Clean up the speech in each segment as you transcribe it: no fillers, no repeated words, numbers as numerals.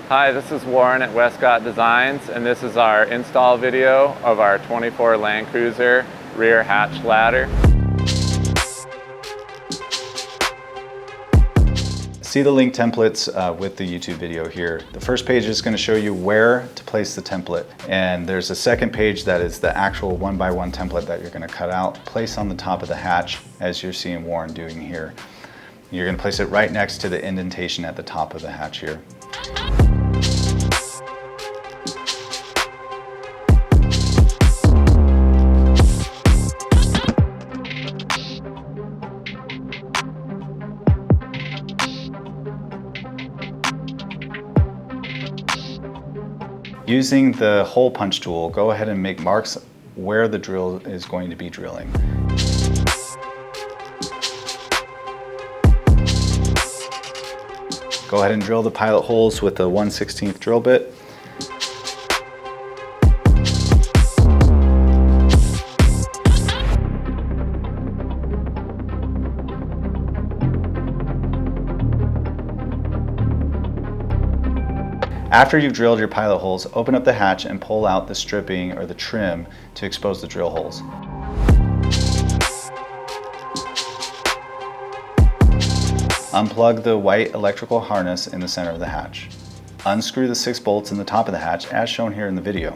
Hi, this is Warren at Westcott Designs, and this is our install video of our 24 Land Cruiser rear hatch ladder. See the link templates with the YouTube video here. The first page is going to show you where to place the template, and there's a second page that is the actual 1x1 template that you're going to cut out, place on the top of the hatch as you're seeing Warren doing here. You're going to place it right next to the indentation at the top of the hatch here. Using the hole punch tool, go ahead and make marks where the drill is going to be drilling. Go ahead and drill the pilot holes with the 1/16 drill bit. After you've drilled your pilot holes, open up the hatch and pull out the stripping or the trim to expose the drill holes. Unplug the white electrical harness in the center of the hatch. Unscrew the 6 bolts in the top of the hatch as shown here in the video.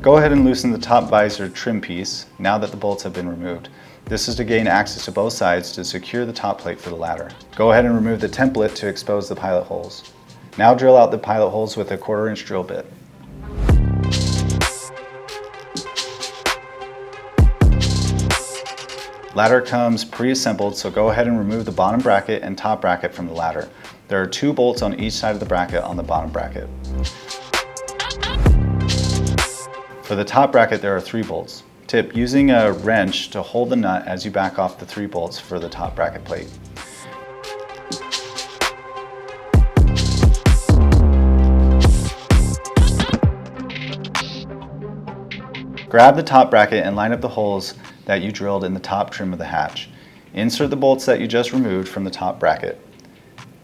Go ahead and loosen the top visor trim piece now that the bolts have been removed. This is to gain access to both sides to secure the top plate for the ladder. Go ahead and remove the template to expose the pilot holes. Now drill out the pilot holes with a 1/4 inch drill bit. Ladder comes pre-assembled, so go ahead and remove the bottom bracket and top bracket from the ladder. There are 2 bolts on each side of the bracket on the bottom bracket. For the top bracket, there are 3 bolts. Tip, using a wrench to hold the nut as you back off the 3 bolts for the top bracket plate. Grab the top bracket and line up the holes that you drilled in the top trim of the hatch. Insert the bolts that you just removed from the top bracket.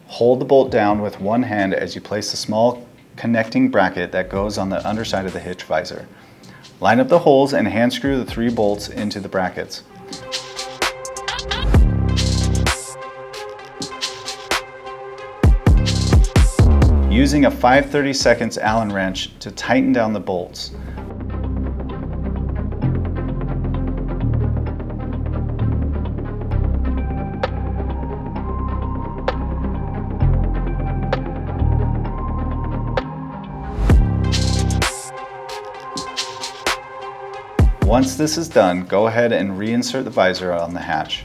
Hold the bolt down with one hand as you place the small connecting bracket that goes on the underside of the hitch visor. Line up the holes and hand screw the 3 bolts into the brackets. Using a 5/32 Allen wrench to tighten down the bolts. Once this is done, go ahead and reinsert the visor on the hatch.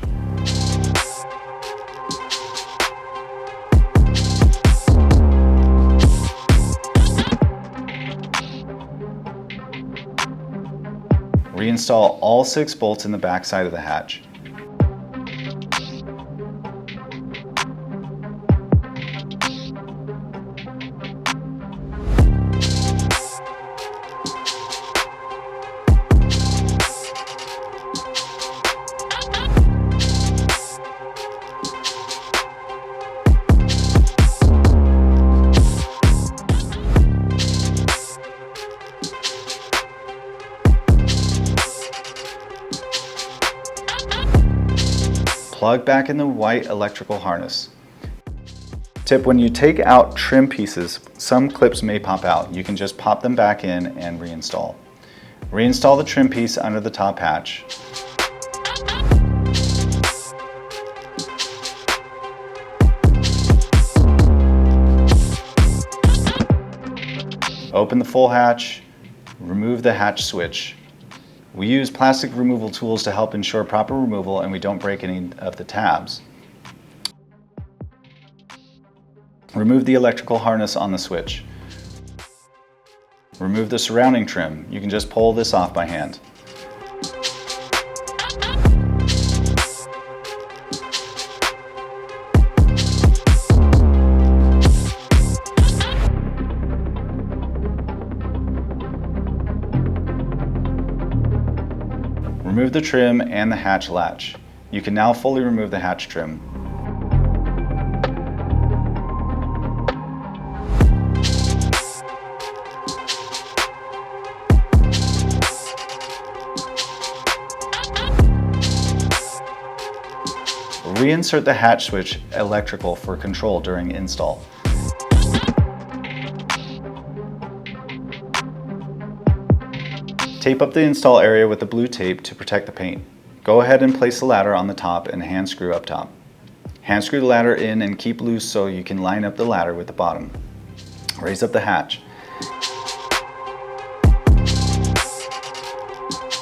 Reinstall all 6 bolts in the back side of the hatch. Plug back in the white electrical harness. Tip, when you take out trim pieces, some clips may pop out. You can just pop them back in and reinstall. Reinstall the trim piece under the top hatch. Open the full hatch, remove the hatch switch. We use plastic removal tools to help ensure proper removal and we don't break any of the tabs. Remove the electrical harness on the switch. Remove the surrounding trim. You can just pull this off by hand. Remove the trim and the hatch latch. You can now fully remove the hatch trim. Reinsert the hatch switch electrical for control during install. Tape up the install area with the blue tape to protect the paint. Go ahead and place the ladder on the top and hand screw up top. Hand screw the ladder in and keep loose so you can line up the ladder with the bottom. Raise up the hatch.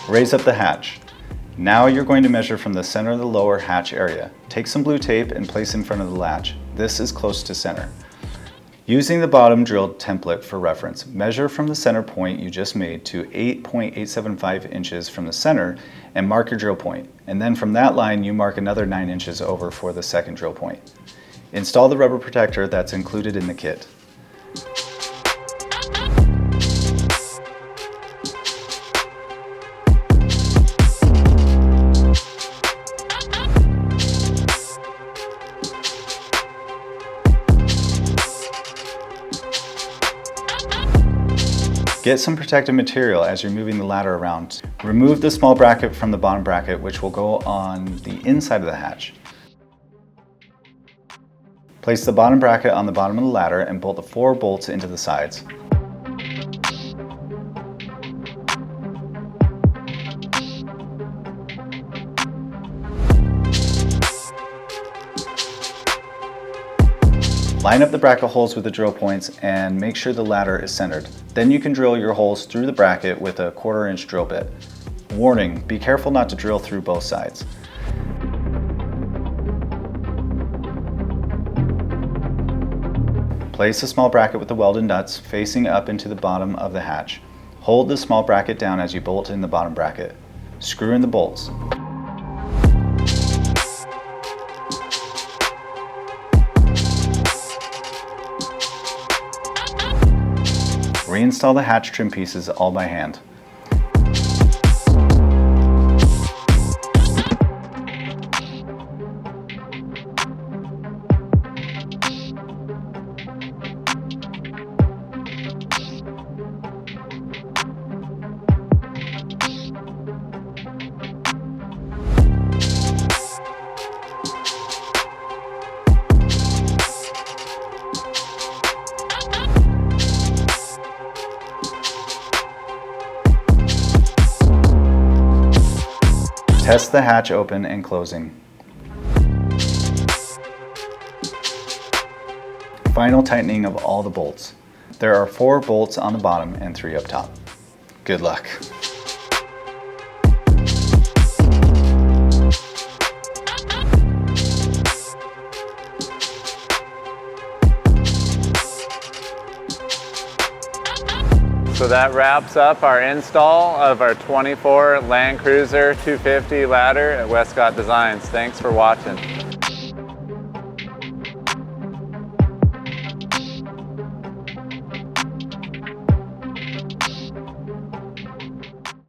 Raise up the hatch. Now you're going to measure from the center of the lower hatch area. Take some blue tape and place in front of the latch. This is close to center. Using the bottom drilled template for reference, measure from the center point you just made to 8.875 inches from the center and mark your drill point. And then from that line, you mark another 9 inches over for the second drill point. Install the rubber protector that's included in the kit. Get some protective material as you're moving the ladder around. Remove the small bracket from the bottom bracket, which will go on the inside of the hatch. Place the bottom bracket on the bottom of the ladder and bolt the 4 bolts into the sides. Line up the bracket holes with the drill points and make sure the ladder is centered. Then you can drill your holes through the bracket with a 1/4 inch drill bit. Warning, be careful not to drill through both sides. Place a small bracket with the welded nuts facing up into the bottom of the hatch. Hold the small bracket down as you bolt in the bottom bracket. Screw in the bolts. Reinstall the hatch trim pieces all by hand. Test the hatch open and closing. Final tightening of all the bolts. There are 4 bolts on the bottom and 3 up top. Good luck. So that wraps up our install of our 24 Land Cruiser 250 ladder at Westcott Designs. Thanks for watching.